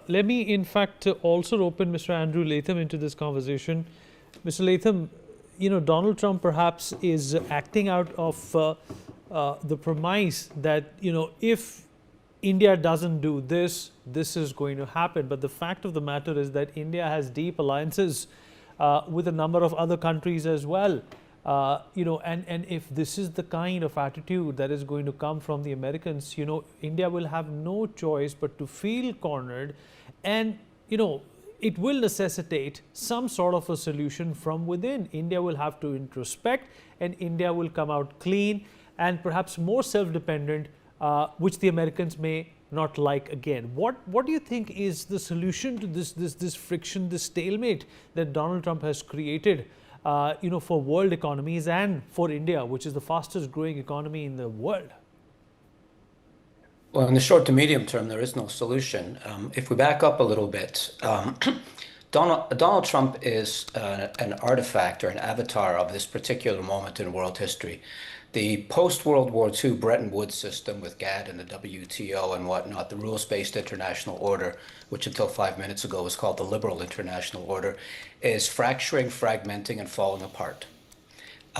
Let me, in fact, also open Mr. Andrew Latham into this conversation. Mr. Latham, Donald Trump perhaps is acting out of the premise that, if India doesn't do this, this is going to happen. But the fact of the matter is that India has deep alliances with a number of other countries as well. And if this is the kind of attitude that is going to come from the Americans, India will have no choice but to feel cornered, and it will necessitate some sort of a solution from within. India will have to introspect, and India will come out clean and perhaps more self-dependent, which the Americans may not like again. What do you think is the solution to this friction, this stalemate that Donald Trump has created? For world economies and for India, which is the fastest growing economy in the world? Well, in the short to medium term, there is no solution. If we back up a little bit, Donald Trump is an artifact or an avatar of this particular moment in world history. The post-World War II Bretton Woods system with GATT and the WTO and whatnot, the rules-based international order, which until 5 minutes ago was called the liberal international order, is fracturing, fragmenting, and falling apart.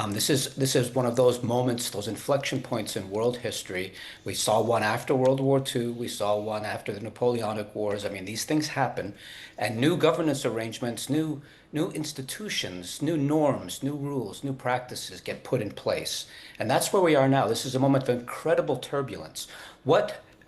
This is one of those moments, those inflection points in world history. We saw one after World War II. We saw one after the Napoleonic Wars. I mean, these things happen, and new governance arrangements, new institutions, new norms, new rules, new practices get put in place. And that's where we are now. This is a moment of incredible turbulence.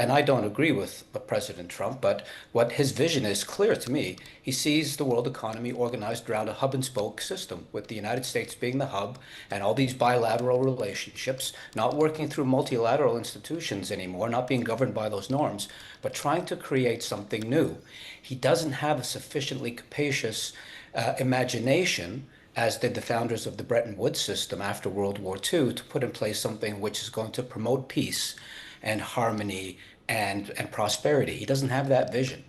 And I don't agree with President Trump, but what his vision is clear to me. He sees the world economy organized around a hub and spoke system, with the United States being the hub and all these bilateral relationships, not working through multilateral institutions anymore, not being governed by those norms, but trying to create something new. He doesn't have a sufficiently capacious imagination, as did the founders of the Bretton Woods system after World War II, to put in place something which is going to promote peace and harmony and prosperity. He doesn't have that vision.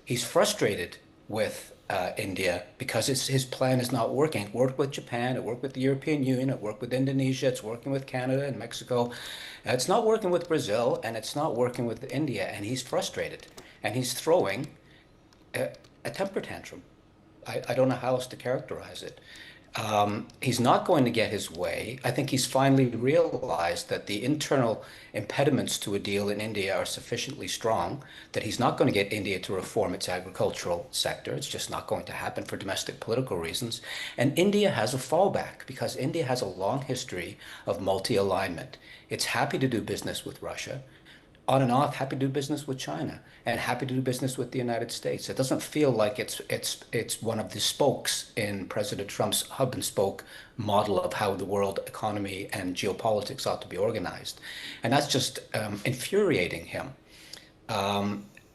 He's frustrated with India because his plan is not working. It worked with Japan, it worked with the European Union, it worked with Indonesia, it's working with Canada and Mexico. It's not working with Brazil, and it's not working with India, and he's frustrated. And he's throwing a temper tantrum. I don't know how else to characterize it. He's not going to get his way. I think he's finally realized that the internal impediments to a deal in India are sufficiently strong that he's not going to get India to reform its agricultural sector. It's just not going to happen for domestic political reasons. And India has a fallback because India has a long history of multi-alignment. It's happy to do business with Russia, on and off, happy to do business with China, and happy to do business with the United States. It doesn't feel like it's one of the spokes in President Trump's hub and spoke model of how the world economy and geopolitics ought to be organized. And that's just infuriating him.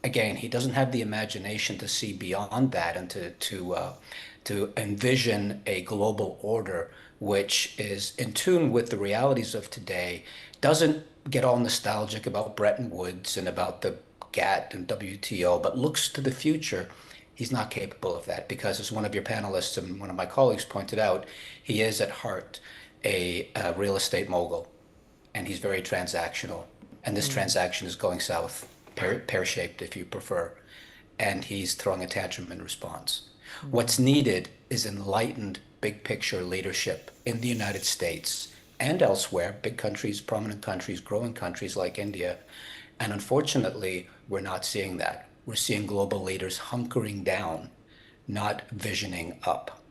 Again, he doesn't have the imagination to see beyond that and to envision a global order which is in tune with the realities of today, doesn't get all nostalgic about Bretton Woods and about the GATT and WTO, but looks to the future. He's not capable of that because, as one of your panelists and one of my colleagues pointed out, he is at heart a real estate mogul, and he's very transactional. And this transaction is going south, pear-shaped if you prefer, and he's throwing a tantrum in response. What's needed is enlightened, big picture leadership in the United States and elsewhere, big countries, prominent countries, growing countries like India. And unfortunately, we're not seeing that. We're seeing global leaders hunkering down, not visioning up.